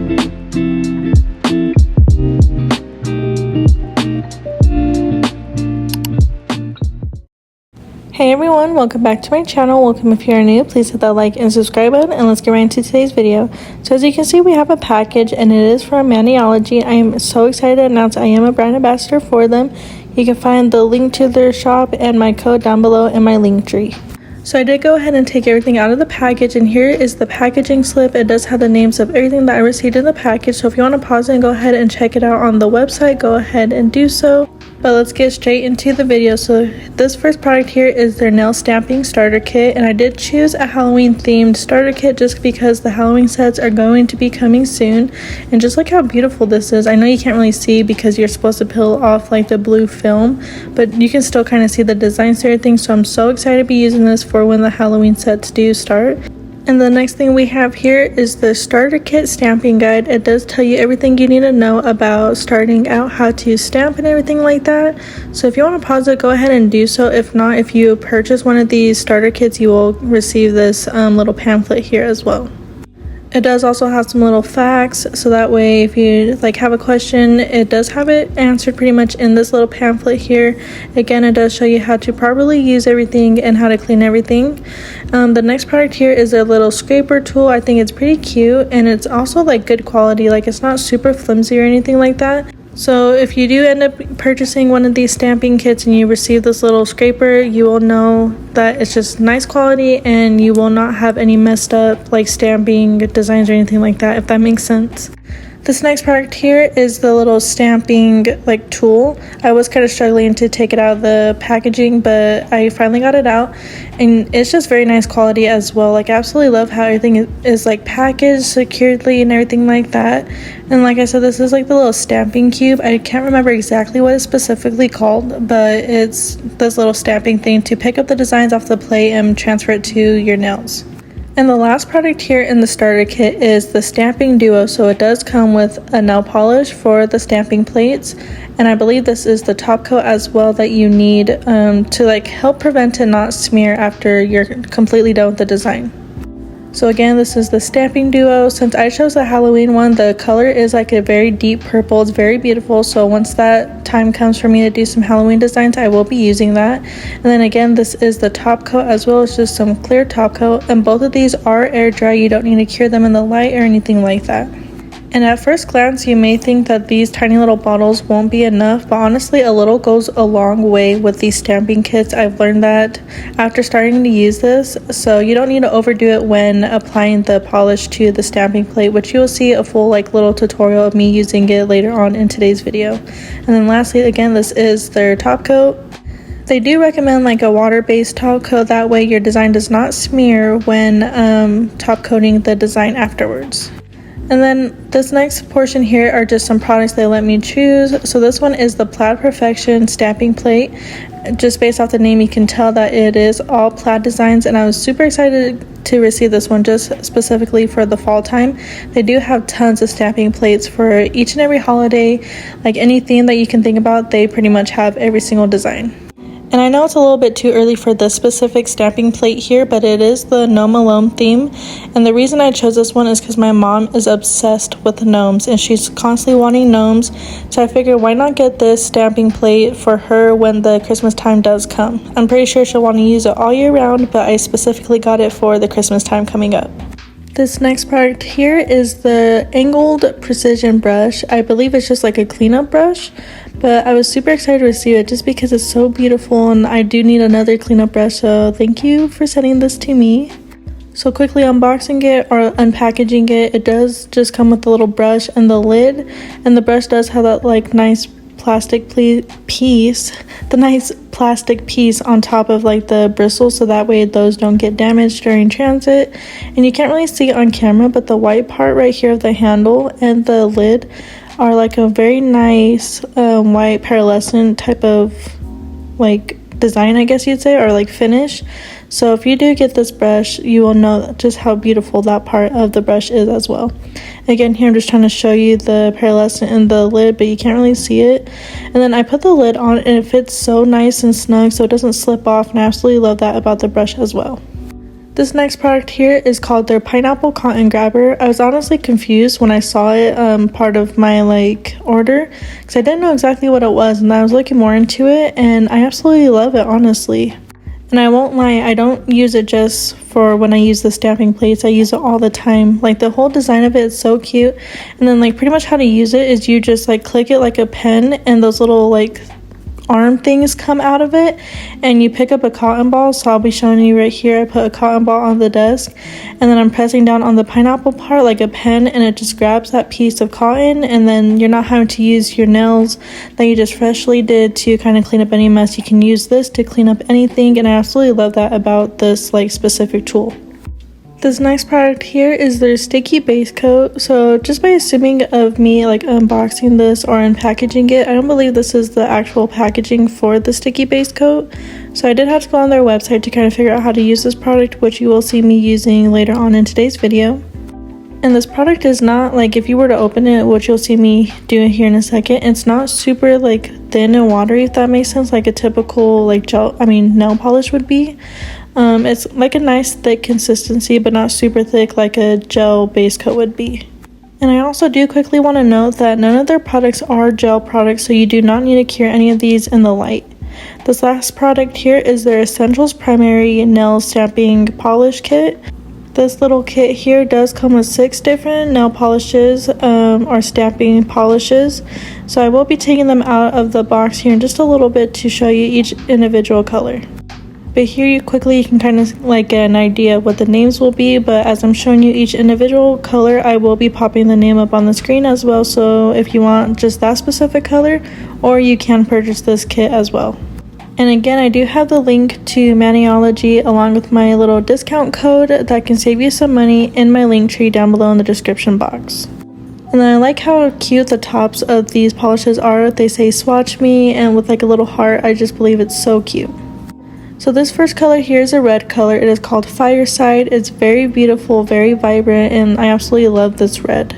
Hey everyone, welcome back to my channel. Welcome if you're new. Please hit that like and subscribe button, and let's get right into today's video. So as you can see, we have a package and it is from BombNailz. I am so excited to announce I am a brand ambassador for them. You can find the link to their shop and my code down below in my link tree. So I did go ahead and take everything out of the package, and here is the packaging slip. It does have the names of everything that I received in the package, so if you want to pause it and go ahead and check it out on the website, go ahead and do so. But let's get straight into the video. So this first product here is their nail stamping starter kit, and I did choose a Halloween themed starter kit just because the Halloween sets are going to be coming soon. And just look how beautiful this is. I know you can't really see because you're supposed to peel off like the blue film, but you can still kind of see the designs and everything. So I'm so excited to be using this for when the Halloween sets do start. And the next thing we have here is the starter kit stamping guide. It does tell you everything you need to know about starting out, how to stamp and everything like that. So if you want to pause it, go ahead and do so. If not, if you purchase one of these starter kits, you will receive this little pamphlet here as well. It does also have some little facts, so that way if you have a question, it does have it answered pretty much in this little pamphlet here. Again, it does show you how to properly use everything and how to clean everything. The next product here is a little scraper tool. I think it's pretty cute, and it's also good quality. It's not super flimsy or anything like that. So if you do end up purchasing one of these stamping kits and you receive this little scraper, you will know that it's just nice quality and you will not have any messed up stamping designs or anything like that, if that makes sense. This next product here is the little stamping tool. I was kind of struggling to take it out of the packaging, but I finally got it out, and it's just very nice quality as well. I absolutely love how everything is packaged securely and everything like that. And like I said, this is the little stamping cube. I can't remember exactly what it's specifically called, but it's this little stamping thing to pick up the designs off the plate and transfer it to your nails. And the last product here in the starter kit is the stamping duo. So it does come with a nail polish for the stamping plates, and I believe this is the top coat as well that you need to help prevent it not smear after you're completely done with the design. So again, this is the stamping duo. Since I chose the Halloween one, the color is a very deep purple. It's very beautiful. So once that time comes for me to do some Halloween designs, I will be using that. And then again, this is the top coat as well as just some clear top coat. And both of these are air dry. You don't need to cure them in the light or anything like that. And at first glance, you may think that these tiny little bottles won't be enough, but honestly, a little goes a long way with these stamping kits. I've learned that after starting to use this, so you don't need to overdo it when applying the polish to the stamping plate, which you will see a full little tutorial of me using it later on in today's video. And then lastly, again, this is their top coat. They do recommend a water-based top coat, that way your design does not smear when top coating the design afterwards. And then this next portion here are just some products they let me choose. So this one is the Plaid Perfection stamping plate. Just based off the name, you can tell that it is all plaid designs, and I was super excited to receive this one just specifically for the fall time. They do have tons of stamping plates for each and every holiday. Any theme that you can think about, they pretty much have every single design. And I know it's a little bit too early for this specific stamping plate here, but it is the Gnome Alone theme. And the reason I chose this one is because my mom is obsessed with gnomes and she's constantly wanting gnomes. So I figured, why not get this stamping plate for her when the Christmas time does come? I'm pretty sure she'll want to use it all year round, but I specifically got it for the Christmas time coming up. This next product here is the angled precision brush. I believe it's just a cleanup brush, but I was super excited to receive it just because it's so beautiful, and I do need another cleanup brush, so thank you for sending this to me. So quickly unboxing it or unpackaging it, it does just come with the little brush and the lid, and the brush does have that nice plastic piece on top of the bristles, so that way those don't get damaged during transit. And you can't really see it on camera, but the white part right here of the handle and the lid are a very nice white pearlescent type of design, I guess you'd say, or finish. So if you do get this brush, you will know just how beautiful that part of the brush is as well. Again, here I'm just trying to show you the pearlescent in the lid, but you can't really see it. And then I put the lid on and it fits so nice and snug so it doesn't slip off, and I absolutely love that about the brush as well. This next product here is called their Pineapple Cotton Grabber. I was honestly confused when I saw it part of my order, because I didn't know exactly what it was, and I was looking more into it, and I absolutely love it, honestly. And I won't lie, I don't use it just for when I use the stamping plates. I use it all the time. Like, the whole design of it is so cute. And then pretty much how to use it is you just click it like a pen, and those little arm things come out of it, and you pick up a cotton ball. So I'll be showing you right here. I put a cotton ball on the desk, and then I'm pressing down on the pineapple part like a pen, and it just grabs that piece of cotton, and then you're not having to use your nails that you just freshly did to kind of clean up any mess. You can use this to clean up anything, and I absolutely love that about this specific tool. This next product here is their sticky base coat. So just by assuming of me unboxing this or unpackaging it, I don't believe this is the actual packaging for the sticky base coat. So I did have to go on their website to kind of figure out how to use this product, which you will see me using later on in today's video. And this product is not if you were to open it, which you'll see me doing here in a second, it's not super thin and watery, if that makes sense, like a typical nail polish would be. It's a nice thick consistency, but not super thick like a gel base coat would be. And I also do quickly want to note that none of their products are gel products, so you do not need to cure any of these in the light. This last product here is their Essentials Primary Nail Stamping Polish Kit. This little kit here does come with 6 different nail polishes or stamping polishes. So I will be taking them out of the box here in just a little bit to show you each individual color. But here you can kind of get an idea of what the names will be, but as I'm showing you each individual color, I will be popping the name up on the screen as well, so if you want just that specific color, or you can purchase this kit as well. And again, I do have the link to Maniology along with my little discount code that can save you some money in my link tree down below in the description box. And then I like how cute the tops of these polishes are. They say swatch me, and with a little heart. I just believe it's so cute. So this first color here is a red color. It is called Fireside. It's very beautiful, very vibrant, and I absolutely love this red.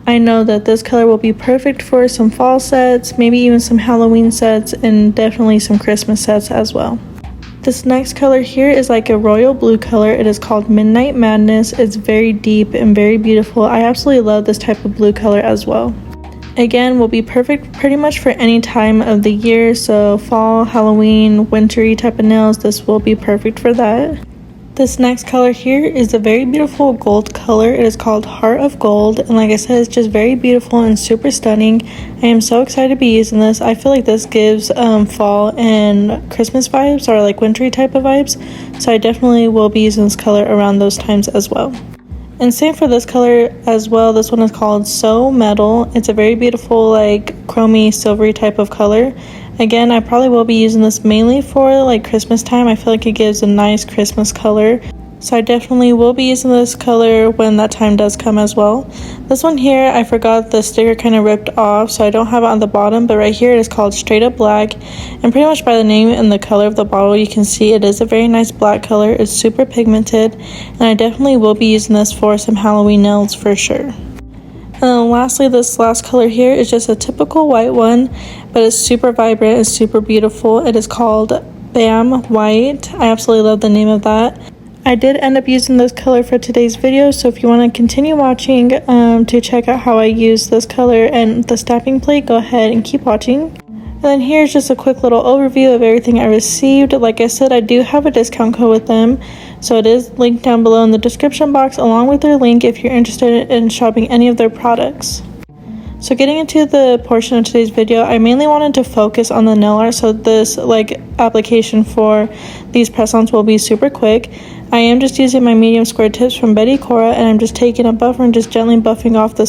I know that this color will be perfect for some fall sets, maybe even some Halloween sets, and definitely some Christmas sets as well. This next color here is a royal blue color. It is called Midnight Madness. It's very deep and very beautiful. I absolutely love this type of blue color as well. Again, will be perfect pretty much for any time of the year, so fall, Halloween, wintry type of nails, this will be perfect for that. This next color here is a very beautiful gold color. It is called Heart of Gold, and like I said, it's just very beautiful and super stunning. I am so excited to be using this. I feel like this gives fall and Christmas vibes, or wintry type of vibes, so I definitely will be using this color around those times as well. And same for this color as well. This one is called So Metal. It's a very beautiful chromy silvery type of color. Again, I probably will be using this mainly for Christmas time. I feel like it gives a nice Christmas color, so I definitely will be using this color when that time does come as well. This one here, I forgot the sticker kind of ripped off, so I don't have it on the bottom, but right here it is called Straight Up Black, and pretty much by the name and the color of the bottle you can see it is a very nice black color. It's super pigmented, and I definitely will be using this for some Halloween nails for sure. And then lastly, this last color here is just a typical white one, but it's super vibrant and super beautiful. It is called Bam White. I absolutely love the name of that. I did end up using this color for today's video, so if you want to continue watching to check out how I use this color and the stamping plate, go ahead and keep watching. And then here's just a quick little overview of everything I received. Like I said, I do have a discount code with them, so it is linked down below in the description box along with their link if you're interested in shopping any of their products. So getting into the portion of today's video, I mainly wanted to focus on the nail art, so this application for these press-ons will be super quick. I am just using my medium square tips from Betty Cora, and I'm just taking a buffer and just gently buffing off the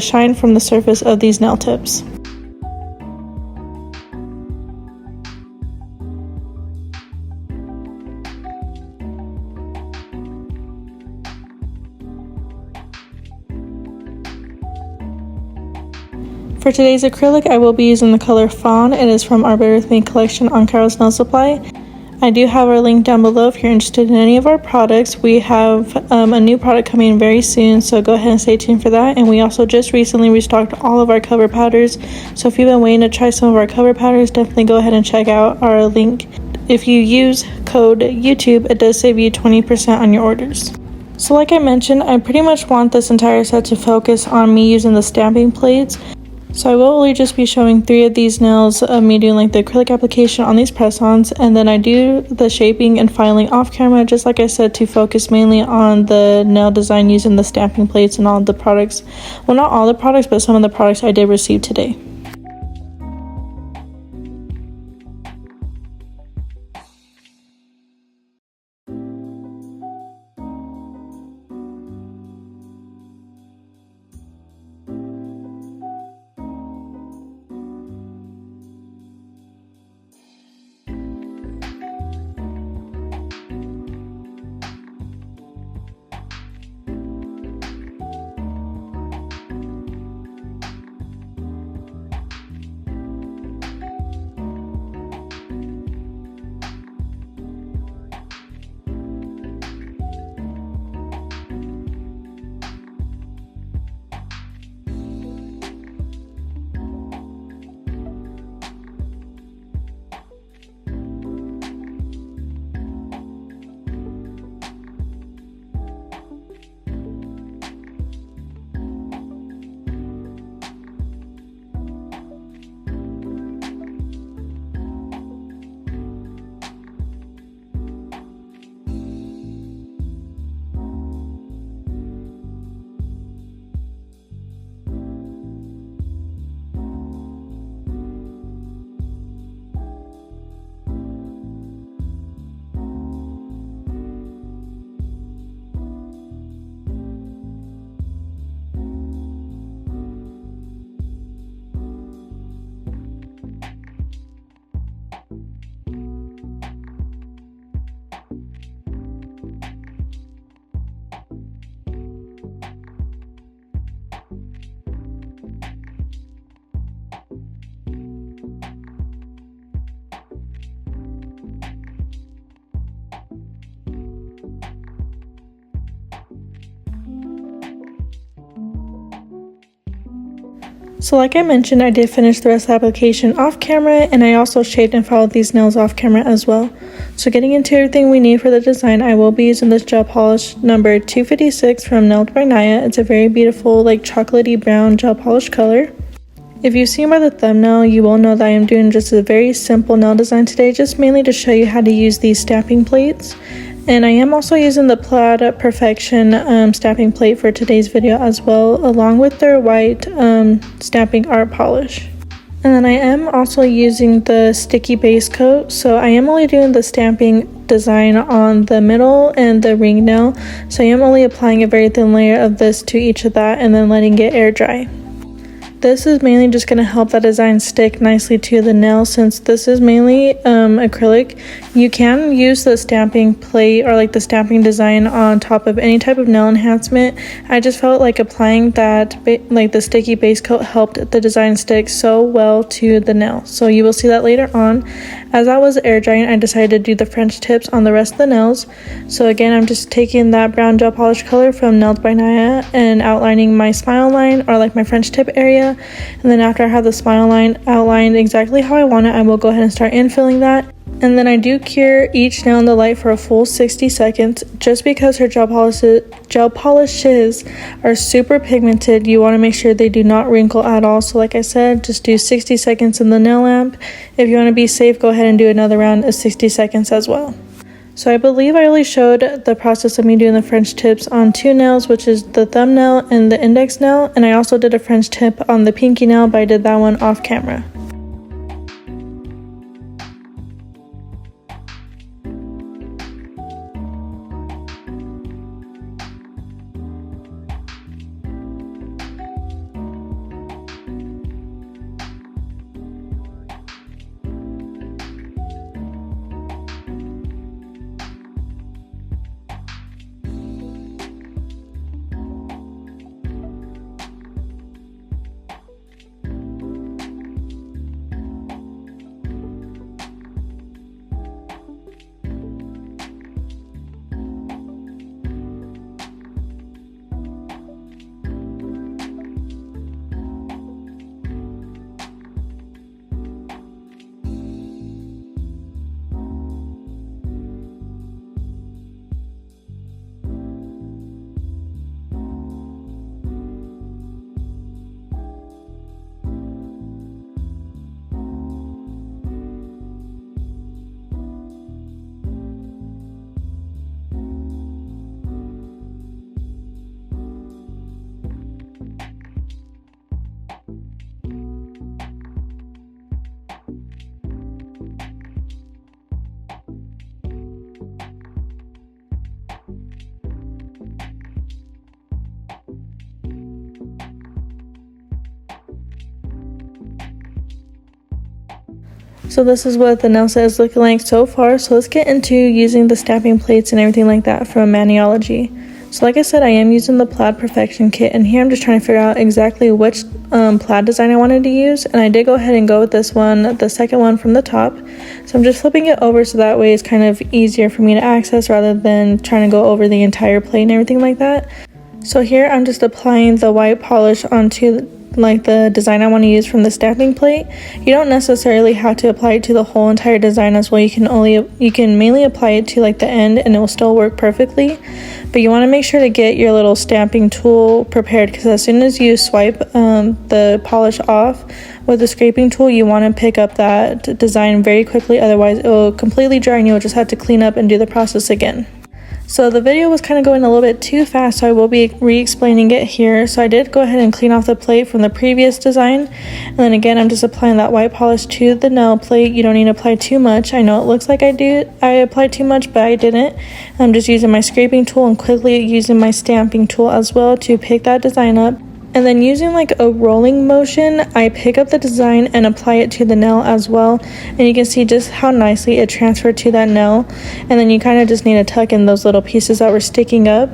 shine from the surface of these nail tips. For today's acrylic, I will be using the color Fawn. It is from our Bear With Me collection on KAIROSE Nail Supply. I do have our link down below if you're interested in any of our products. We have a new product coming in very soon, so go ahead and stay tuned for that. And we also just recently restocked all of our cover powders, so if you've been waiting to try some of our cover powders, definitely go ahead and check out our link if you use code YouTube, it does save you 20% on your orders. So like I mentioned, I pretty much want this entire set to focus on me using the stamping plates. So I will only just be showing 3 of these nails of me doing like the acrylic application on these press-ons, and then I do the shaping and filing off camera, just like I said, to focus mainly on the nail design using the stamping plates and all the products. Well, not all the products, but some of the products I did receive today. So like I mentioned, I did finish the rest of the application off camera, and I also shaped and filed these nails off camera as well. So getting into everything we need for the design, I will be using this gel polish number 256 from 𝓈𝓊𝒷𝓈𝕚𝕚. It's a very beautiful like chocolatey brown gel polish color. If you've seen by the thumbnail, you will know that I am doing just a very simple nail design today, just mainly to show you how to use these stamping plates. And I am also using the 𝓬𝓸𝓭𝓃𝓀 stamping plate for today's video as well, along with their white stamping art polish. And then I am also using the sticky base coat, so I am only doing the stamping design on the middle and the ring nail. So I am only applying a very thin layer of this to each of that and then letting it air dry. This is mainly just going to help that design stick nicely to the nail, since this is mainly acrylic. You can use the stamping plate or like the stamping design on top of any type of nail enhancement. I just felt like applying that like the sticky base coat helped the design stick so well to the nail. So you will see that later on. As I was air drying, I decided to do the French tips on the rest of the nails. So again, I'm just taking that brown gel polish color from 𝓈𝓷𝓈𝓚 and outlining my smile line or like my French tip area. And then after I have the smile line outlined exactly how I want it, I will go ahead and start infilling that. And then I do cure each nail in the light for a full 60 seconds. Just because her gel polishes are super pigmented, you want to make sure they do not wrinkle at all. So like I said, just do 60 seconds in the nail lamp. If you want to be safe, go ahead and do another round of 60 seconds as well. So I believe I only showed the process of me doing the French tips on 2 nails, which is the thumbnail and the index nail. And I also did a French tip on the pinky nail, but I did that one off camera. So this is what the nail set is looking like so far. So let's get into using the stamping plates and everything like that from Maniology. So like I said, I am using the Plaid Perfection kit, and here I'm just trying to figure out exactly which plaid design I wanted to use, and I did go ahead and go with this one, the second one from the top. So I'm just flipping it over so that way it's kind of easier for me to access rather than trying to go over the entire plate and everything like that. So here I'm just applying the white polish onto like the design I want to use from the stamping plate. You don't necessarily have to apply it to the whole entire design as well. You can mainly apply it to like the end and it will still work perfectly. But you want to make sure to get your little stamping tool prepared, because as soon as you swipe the polish off with the scraping tool, you want to pick up that design very quickly, otherwise it will completely dry and you'll just have to clean up and do the process again. So the video was kind of going a little bit too fast, so I will be re-explaining it here. So I did go ahead and clean off the plate from the previous design, and then again I'm just applying that white polish to the nail plate. You don't need to apply too much. I know it looks like I applied too much, but I didn't. I'm just using my scraping tool and quickly using my stamping tool as well to pick that design up. And then using like a rolling motion, I pick up the design and apply it to the nail as well. And you can see just how nicely it transferred to that nail. And then you kind of just need to tuck in those little pieces that were sticking up.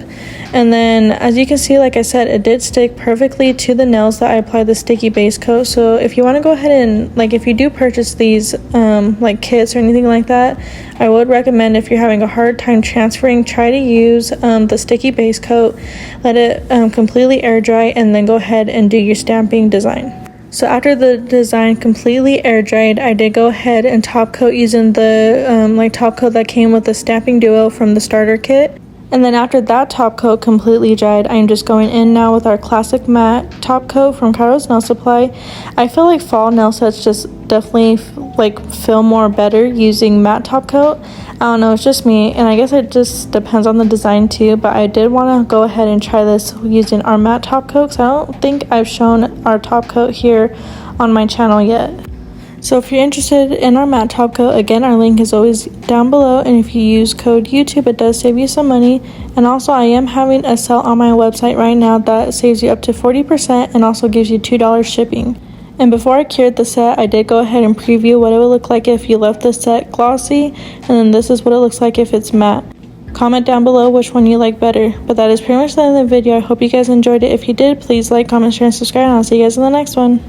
And then as you can see, like I said, it did stick perfectly to the nails that I applied the sticky base coat. So if you want to go ahead and, like, if you do purchase these like kits or anything like that, I would recommend, if you're having a hard time transferring, try to use the sticky base coat. Let it completely air dry, and then go ahead and do your stamping design. So after the design completely air dried, I did go ahead and top coat using the like top coat that came with the stamping duo from the starter kit. And then after that top coat completely dried, I'm just going in now with our classic matte top coat from KAIROSE Nail Supply. I feel like fall nail sets just definitely like feel more better using matte top coat. I don't know, it's just me, and I guess it just depends on the design too, but I did want to go ahead and try this using our matte top coat, because I don't think I've shown our top coat here on my channel yet. So if you're interested in our matte top coat, again, our link is always down below, and if you use code YouTube, it does save you some money. And also, I am having a sale on my website right now that saves you up to 40% and also gives you $2 shipping. And before I cured the set, I did go ahead and preview what it would look like if you left the set glossy, and then this is what it looks like if it's matte. Comment down below which one you like better. But that is pretty much the end of the video. I hope you guys enjoyed it. If you did, please like, comment, share, and subscribe, and I'll see you guys in the next one.